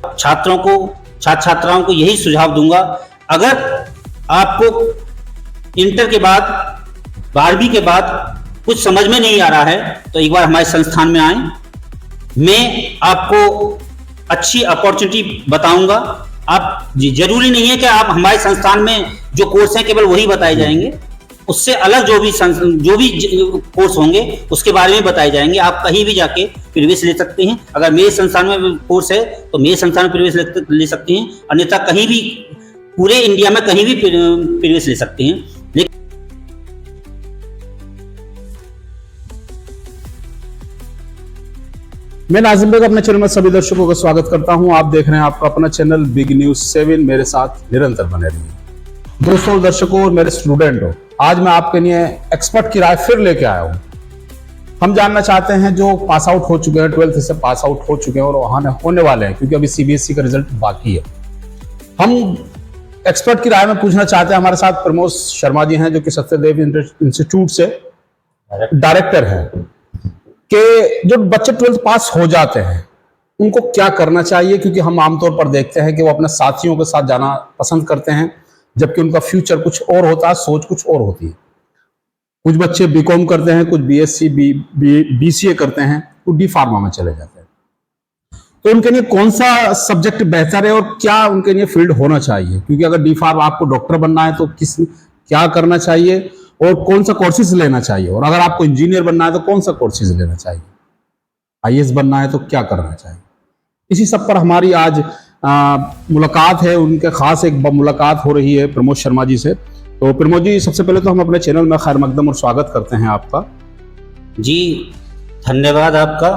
छात्रों को छात्र छात्राओं को यही सुझाव दूंगा, अगर आपको इंटर के बाद 12वीं के बाद कुछ समझ में नहीं आ रहा है तो एक बार हमारे संस्थान में आएं। मैं आपको अच्छी अपॉर्चुनिटी बताऊंगा। आप जरूरी नहीं है कि आप हमारे संस्थान में जो कोर्स हैं केवल वही बताए जाएंगे, उससे अलग जो भी कोर्स होंगे उसके बारे में बताए जाएंगे। आप कहीं भी जाके प्रवेश ले सकते हैं। अगर मेरे संस्थान में कोर्स है तो मेरे संस्थान में प्रवेश ले सकते हैं, अन्यथा कहीं भी पूरे इंडिया में कहीं भी प्रवेश ले सकते हैं। मैं नाजिम बेग अपने चैनल में सभी दर्शकों का स्वागत करता हूं। आप देख रहे हैं आपका अपना चैनल बिग न्यूज 7। मेरे साथ निरंतर बने रहिए। दोस्तों, दर्शकों और मेरे स्टूडेंटों, आज मैं आपके लिए एक्सपर्ट की राय फिर लेके आया हूं। हम जानना चाहते हैं जो पास आउट हो चुके हैं, 12th से पास आउट हो चुके हैं और वहां होने वाले हैं, क्योंकि अभी सीबीएसई का रिजल्ट बाकी है। हम एक्सपर्ट की राय में पूछना चाहते हैं। हमारे साथ प्रमोद शर्मा जी हैं, जो कि सत्यदेव इंस्टीट्यूट से डायरेक्टर हैं, कि जो बच्चे 12th पास हो जाते हैं उनको क्या करना चाहिए, क्योंकि हम आमतौर पर देखते हैं कि वो अपने साथियों के साथ जाना पसंद करते हैं, जबकि उनका फ्यूचर कुछ और होता है, सोच कुछ और होती है। कुछ बच्चे बीकॉम करते हैं, कुछ बीएससी बीसीए करते हैं, कुछ डी फार्मा में चले जाते हैं। तो उनके लिए कौन सा सब्जेक्ट बेहतर है और क्या उनके लिए फील्ड होना चाहिए, क्योंकि अगर डी फार्मा आपको डॉक्टर बनना है तो क्या करना चाहिए और कौन सा कोर्सेज लेना चाहिए, और अगर आपको इंजीनियर बनना है तो कौन सा कोर्सेज लेना चाहिए, आईएएस बनना है तो क्या करना चाहिए। इसी सब पर हमारी आज मुलाकात है। उनके खास एक मुलाकात हो रही है प्रमोद शर्मा जी से। तो प्रमोद जी, सबसे पहले तो हम अपने चैनल में खैर मकदम और स्वागत करते हैं आपका। जी धन्यवाद आपका।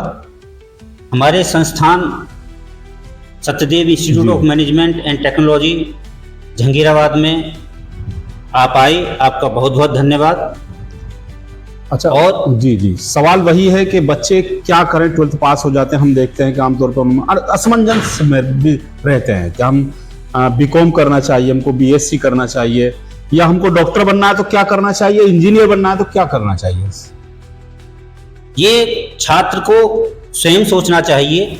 हमारे संस्थान Satyadev institute of management and technology Jahangirabad में आप आए, आपका बहुत बहुत धन्यवाद। अच्छा, और जी सवाल वही है कि बच्चे क्या करें, 12th पास हो जाते हैं। हम देखते हैं कि आमतौर पर हम असमंजस में भी रहते हैं कि हम बीकॉम करना चाहिए, हमको बीएससी करना चाहिए, या हमको डॉक्टर बनना है तो क्या करना चाहिए, इंजीनियर बनना है तो क्या करना चाहिए। ये छात्र को स्वयं सोचना चाहिए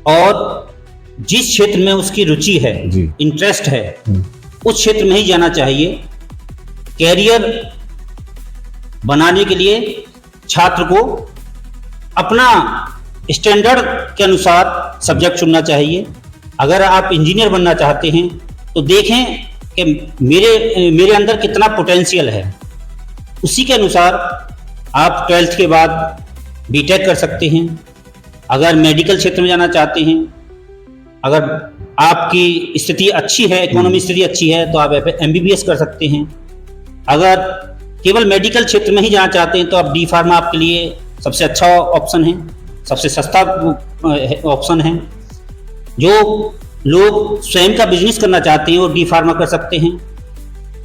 और जिस क्षेत्र में उसकी रुचि है, इंटरेस्ट है, उस क्षेत्र में ही जाना चाहिए। कैरियर बनाने के लिए छात्र को अपना स्टैंडर्ड के अनुसार सब्जेक्ट चुनना चाहिए। अगर आप इंजीनियर बनना चाहते हैं तो देखें कि मेरे अंदर कितना पोटेंशियल है, उसी के अनुसार आप 12th के बाद बीटेक कर सकते हैं। अगर मेडिकल क्षेत्र में जाना चाहते हैं, अगर आपकी स्थिति अच्छी है, इकोनॉमी स्थिति अच्छी है, तो आप एमबीबीएस कर सकते हैं। अगर केवल मेडिकल क्षेत्र में ही जाना चाहते हैं तो आप डी फार्मा आपके लिए सबसे अच्छा ऑप्शन है, सबसे सस्ता ऑप्शन है। जो लोग स्वयं का बिजनेस करना चाहते हैं वो डी फार्मा कर सकते हैं।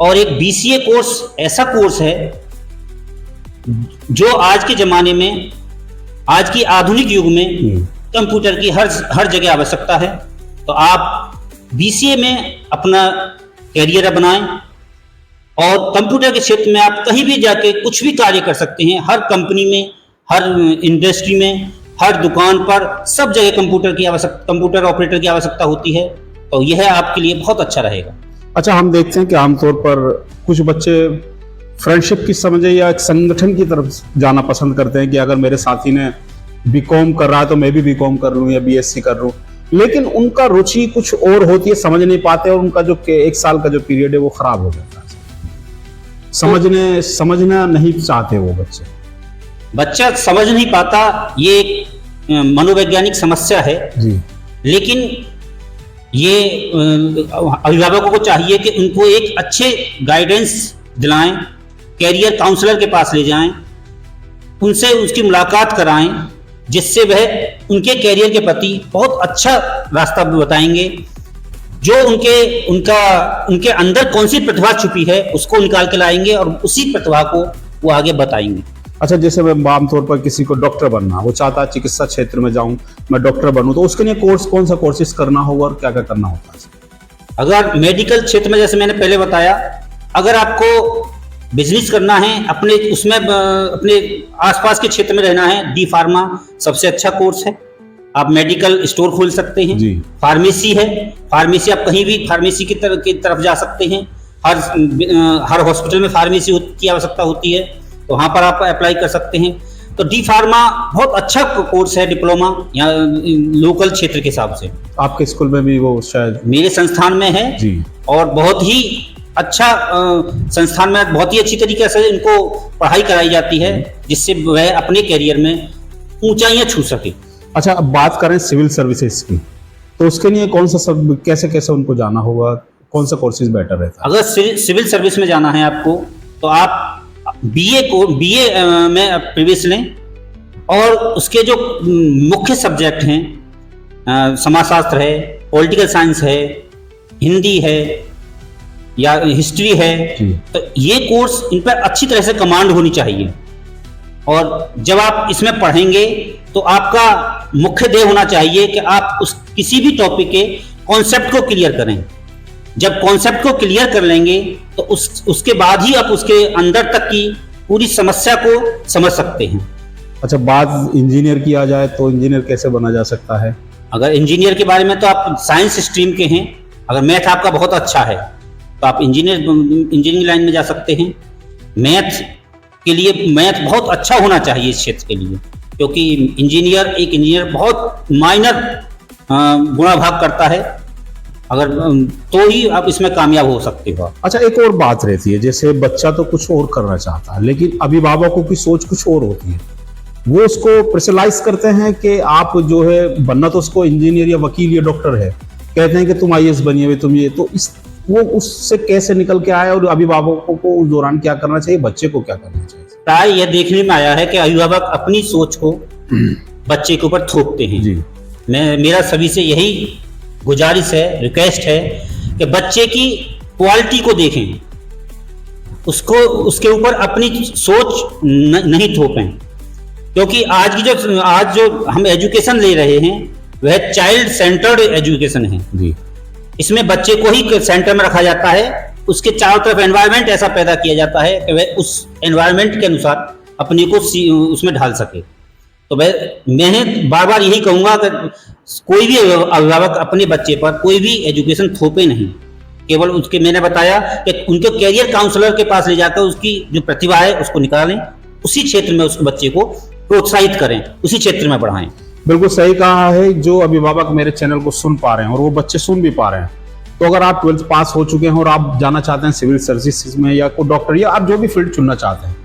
और एक बीसीए कोर्स ऐसा कोर्स है जो आज के ज़माने में, आज की आधुनिक युग में कंप्यूटर की हर जगह आवश्यकता है। तो आप बीसीए में अपना कैरियर बनाएं और कंप्यूटर के क्षेत्र में आप कहीं भी जाके कुछ भी कार्य कर सकते हैं। हर कंपनी में, हर इंडस्ट्री में, हर दुकान पर, सब जगह कंप्यूटर ऑपरेटर की आवश्यकता होती है। तो यह आपके लिए बहुत अच्छा रहेगा। अच्छा, हम देखते हैं कि आमतौर पर कुछ बच्चे फ्रेंडशिप की समझे या एक संगठन की तरफ जाना पसंद करते हैं कि अगर मेरे साथी ने बीकॉम कर रहा है तो मैं भी बीकॉम कर लूं या बीएससी कर लूं, लेकिन उनका रुचि कुछ और होती है, समझ नहीं पाते और उनका जो 1 साल का जो पीरियड है वो खराब हो जाता है। समझना नहीं चाहते वो बच्चा समझ नहीं पाता। ये एक मनोवैज्ञानिक समस्या है जी। लेकिन ये अभिभावकों को चाहिए कि उनको एक अच्छे गाइडेंस दिलाएं, कैरियर काउंसलर के पास ले जाएं, उनसे उसकी मुलाकात कराएं, जिससे वह उनके कैरियर के प्रति बहुत अच्छा रास्ता बताएंगे। जो उनके अंदर कौन सी प्रतिभा छुपी है उसको निकाल के लाएंगे और उसी प्रतिभा को वो आगे बताएंगे। अच्छा, जैसे मैं आमतौर पर किसी को डॉक्टर बनना, वो चाहता है चिकित्सा क्षेत्र में जाऊं, मैं डॉक्टर बनूं, तो उसके लिए कौन सा कोर्सेज करना होगा और क्या क्या करना होता है। अगर मेडिकल क्षेत्र में, जैसे मैंने पहले बताया, अगर आपको बिजनेस करना है, अपने आसपास के क्षेत्र में रहना है, डी फार्मा सबसे अच्छा कोर्स है। आप मेडिकल स्टोर खोल सकते हैं जी। फार्मेसी है, फार्मेसी आप कहीं भी फार्मेसी की तरफ जा सकते हैं। हर हॉस्पिटल में फार्मेसी की आवश्यकता होती है, तो वहाँ पर आप अप्लाई कर सकते हैं। तो डी फार्मा बहुत अच्छा कोर्स है, डिप्लोमा यहाँ लोकल क्षेत्र के हिसाब से। आपके स्कूल में भी वो शायद? मेरे संस्थान में है जी। और बहुत ही अच्छा संस्थान में बहुत ही अच्छी तरीके से इनको पढ़ाई कराई जाती है, जिससे वह अपने करियर में ऊंचाइयां छू सके। अच्छा, अब बात करें सिविल सर्विसेज की, तो उसके लिए कौन सा सब कैसे कैसे उनको जाना होगा, कौन सा कोर्सेज बेटर रहता है? अगर सिविल सर्विस में जाना है आपको, तो आप बीए में प्रवेश लें, और उसके जो मुख्य सब्जेक्ट हैं, समाजशास्त्र है, पॉलिटिकल साइंस है, हिंदी है या हिस्ट्री है, तो ये कोर्स इन पर अच्छी तरह से कमांड होनी चाहिए। और जब आप इसमें पढ़ेंगे तो आपका मुख्य ध्येय होना चाहिए कि आप किसी भी टॉपिक के कॉन्सेप्ट को क्लियर करें। जब कॉन्सेप्ट को क्लियर कर लेंगे तो उसके बाद ही आप उसके अंदर तक की पूरी समस्या को समझ सकते हैं। अच्छा, बात इंजीनियर की आ जाए तो इंजीनियर कैसे बना जा सकता है? अगर इंजीनियर के बारे में, तो आप साइंस स्ट्रीम के हैं, अगर मैथ आपका बहुत अच्छा है तो आप इंजीनियरिंग लाइन में जा सकते हैं। मैथ के लिए मैथ बहुत अच्छा होना चाहिए इस क्षेत्र के लिए, क्योंकि इंजीनियर बहुत माइनर गुणा भाग करता है, अगर तो ही आप इसमें कामयाब हो सकते हो। अच्छा, एक और बात रहती है, जैसे बच्चा तो कुछ और करना चाहता है, लेकिन अभिभावकों की सोच कुछ और होती है। वो उसको प्रेशराइज करते हैं कि आप जो है बनना तो उसको इंजीनियर या वकील या डॉक्टर है, कहते हैं कि तुम आईएएस बनिए हुए, तुम ये, तो वो उससे कैसे निकल के आए, और अभिभावकों को उस दौरान क्या करना चाहिए, बच्चे को क्या करना चाहिए? प्राय यह देखने में आया है कि अभिभावक अपनी सोच को बच्चे के ऊपर थोपते हैं जी। मेरा सभी से यही गुजारिश है, रिक्वेस्ट है कि बच्चे की क्वालिटी को देखें, उसके ऊपर अपनी सोच नहीं थोपें, क्योंकि आज जो हम एजुकेशन ले रहे हैं वह चाइल्ड सेंटर्ड एजुकेशन है जी। इसमें बच्चे को ही सेंटर में रखा जाता है, उसके चारों तरफ एनवायरनमेंट ऐसा पैदा किया जाता है कि वह उस एनवायरनमेंट के अनुसार अपने को उसमें ढाल सके। तो मैं बार बार यही कहूँगा कि कोई भी अभिभावक अपने बच्चे पर कोई भी एजुकेशन थोपे नहीं, केवल उसके, मैंने बताया कि उनके कैरियर काउंसलर के पास ले जाकर उसकी जो प्रतिभा है उसको निकालें, उसी क्षेत्र में उस बच्चे को प्रोत्साहित करें, उसी क्षेत्र में बढ़ाएं। बिल्कुल सही कहा है। जो अभिभावक मेरे चैनल को सुन पा रहे हैं और वो बच्चे सुन भी पा रहे हैं, तो अगर आप 12th पास हो चुके हैं और आप जाना चाहते हैं सिविल सर्विसेज में या कोई डॉक्टर या आप जो भी फील्ड चुनना चाहते हैं,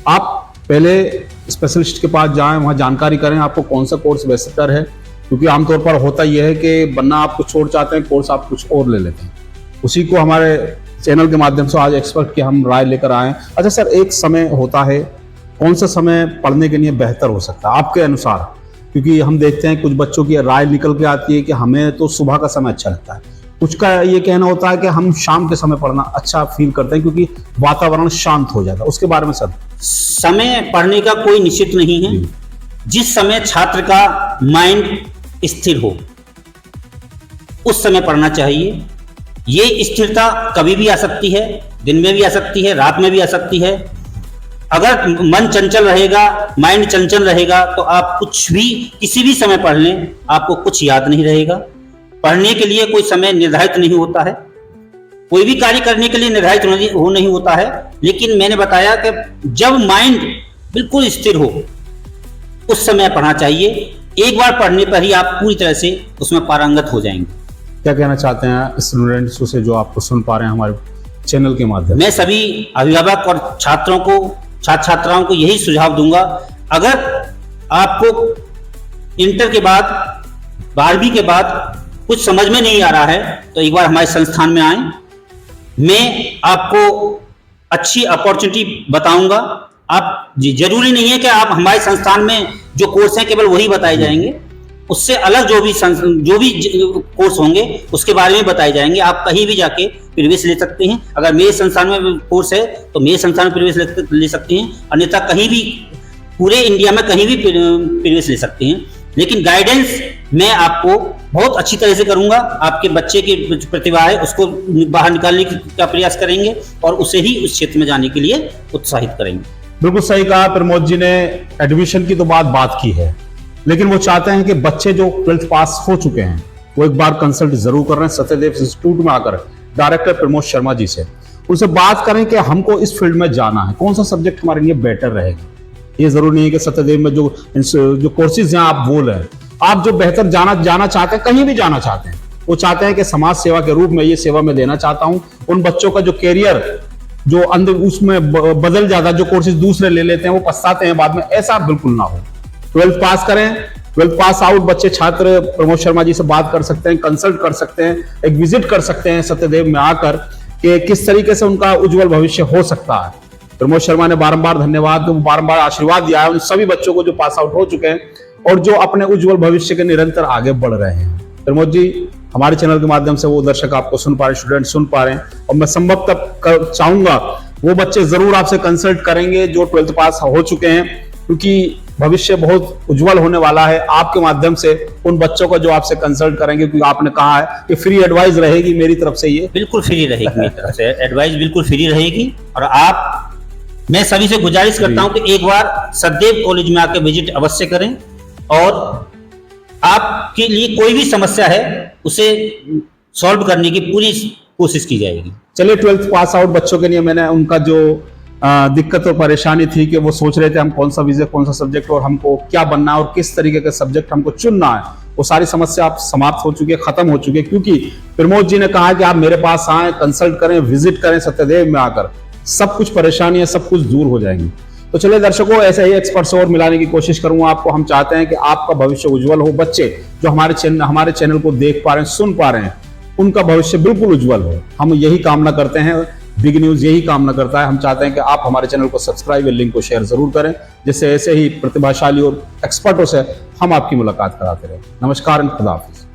आप पहले स्पेशलिस्ट के पास जाएं, वहाँ जानकारी करें आपको कौन सा कोर्स बेहतर है, क्योंकि आमतौर पर होता यह है कि बनना आप कुछ और चाहते हैं, कोर्स आप कुछ और ले लेते हैं। उसी को हमारे चैनल के माध्यम से आज एक्सपर्ट की हम राय लेकर आए। अच्छा सर, एक समय होता है, कौन सा समय पढ़ने के लिए बेहतर हो सकता है आपके अनुसार? क्योंकि हम देखते हैं कुछ बच्चों की राय निकल के आती है कि हमें तो सुबह का समय अच्छा लगता है, कुछ का ये कहना होता है कि हम शाम के समय पढ़ना अच्छा फील करते हैं क्योंकि वातावरण शांत हो जाता है। उसके बारे में सर? समय पढ़ने का कोई निश्चित नहीं है। जिस समय छात्र का माइंड स्थिर हो उस समय पढ़ना चाहिए। ये स्थिरता कभी भी आ सकती है, दिन में भी आ सकती है, रात में भी आ सकती है। अगर मन चंचल रहेगा, माइंड चंचल रहेगा, तो आप कुछ भी किसी भी समय पढ़ लें, आपको कुछ याद नहीं रहेगा। पढ़ने के लिए कोई समय निर्धारित नहीं होता है, कोई भी कार्य करने के लिए निर्धारित नहीं होता है, लेकिन मैंने बताया कि जब माइंड बिल्कुल स्थिर हो उस समय पढ़ना चाहिए। एक बार पढ़ने पर ही आप पूरी तरह से उसमें पारंगत हो जाएंगे। क्या कहना चाहते हैं स्टूडेंट्स से जो आपको सुन पा रहे हैं हमारे चैनल के माध्यम? मैं सभी अभिभावक और छात्र छात्राओं को यही सुझाव दूंगा, अगर आपको इंटर के बाद 12वीं के बाद कुछ समझ में नहीं आ रहा है तो एक बार हमारे संस्थान में आएं। मैं आपको अच्छी अपॉर्चुनिटी बताऊंगा। आप जरूरी नहीं है कि आप हमारे संस्थान में जो कोर्स हैं केवल वही बताए जाएंगे, उससे अलग जो भी कोर्स होंगे उसके बारे में बताए जाएंगे। आप कहीं भी जाके प्रवेश ले सकते हैं। अगर मेरे संस्थान में कोर्स है तो मेरे संस्थान में प्रवेश ले सकते हैं, अन्यथा कहीं भी पूरे इंडिया में कहीं भी प्रवेश ले सकते हैं। लेकिन गाइडेंस मैं आपको बहुत अच्छी तरह से करूंगा। आपके बच्चे की प्रतिभा है उसको बाहर निकालने का प्रयास करेंगे और उसे ही उस क्षेत्र में जाने के लिए उत्साहित करेंगे। बिल्कुल सही कहा प्रमोद जी ने। एडमिशन की तो बात की है, लेकिन वो चाहते हैं कि बच्चे जो 12th पास हो चुके हैं वो एक बार कंसल्ट जरूर कर रहे हैं सत्यदेव इंस्टीट्यूट में आकर डायरेक्टर प्रमोद शर्मा जी से, उनसे बात करें कि हमको इस फील्ड में जाना है, कौन सा सब्जेक्ट हमारे लिए बेटर रहेगा। ये जरूरी नहीं है कि सत्यदेव में जो कोर्सेज हैं आप वो लें, आप जो बेहतर जाना चाहते हैं, कहीं भी जाना चाहते हैं, वो चाहते हैं कि समाज सेवा के रूप में ये सेवा में देना चाहता हूं, उन बच्चों का जो कैरियर जो अंदर उसमें बदल जाता है, जो कोर्सेज दूसरे ले लेते हैं वो पछताते हैं बाद में, ऐसा बिल्कुल ना हो। 12th पास करें, 12th पास आउट बच्चे छात्र प्रमोद शर्मा जी से बात कर सकते हैं, कंसल्ट कर सकते हैं, एक विजिट कर सकते हैं सत्यदेव में आकर कि किस तरीके से उनका उज्जवल भविष्य हो सकता है। प्रमोद शर्मा ने बारंबार धन्यवाद, बारंबार आशीर्वाद दिया है उन सभी बच्चों को जो पास आउट हो चुके हैं और जो अपने उज्जवल भविष्य के निरंतर आगे बढ़ रहे हैं। प्रमोद जी, हमारे चैनल के माध्यम से वो दर्शक आपको सुन पा रहे हैं, स्टूडेंट सुन पा रहे हैं, और मैं संभव तक चाहूंगा वो बच्चे जरूर आपसे कंसल्ट करेंगे जो 12th पास हो चुके हैं, क्योंकि भविष्य बहुत उज्जवल होने वाला है आपके माध्यम से। उन बच्चों को जो आपसे कंसल्ट करेंगे, क्योंकि आपने कहा है कि फ्री एडवाइस रहेगी मेरी तरफ से, ये बिल्कुल फ्री रहेगी मेरी तरफ से, एडवाइस बिल्कुल फ्री रहेगी। और मैं सभी से गुजारिश करता हूं कि एक बार सत्यदेव कॉलेज में आकर विजिट अवश्य करें, और आपके लिए कोई भी समस्या है उसे सॉल्व करने की पूरी कोशिश की जाएगी। चलिए, 12th पास आउट बच्चों के लिए मैंने उनका जो दिक्कत और परेशानी थी कि वो सोच रहे थे हम कौन सा विषय, कौन सा सब्जेक्ट और हमको क्या बनना है और किस तरीके का सब्जेक्ट हमको चुनना है, वो सारी समस्या आप समाप्त हो चुकी है, खत्म हो चुकी है, क्योंकि प्रमोद जी ने कहा कि आप मेरे पास आए, कंसल्ट करें, विजिट करें सत्यदेव में आकर, सब कुछ परेशानियां सब कुछ दूर हो जाएंगी। तो चलिए दर्शकों, ऐसे ही एक्सपर्ट्स और मिलाने की कोशिश करूंगा आपको। हम चाहते हैं कि आपका भविष्य उज्जवल हो, बच्चे जो हमारे चैनल को देख पा रहे हैं, सुन पा रहे हैं, उनका भविष्य बिल्कुल उज्जवल हो। हम यही कामना करते हैं, बिग न्यूज यही कामना करता है। हम चाहते हैं कि आप हमारे चैनल को सब्सक्राइब और लिंक को शेयर जरूर करें, जिससे ऐसे ही प्रतिभाशाली और एक्सपर्टों से हम आपकी मुलाकात कराते रहे। नमस्कार, खुदा हाफिज।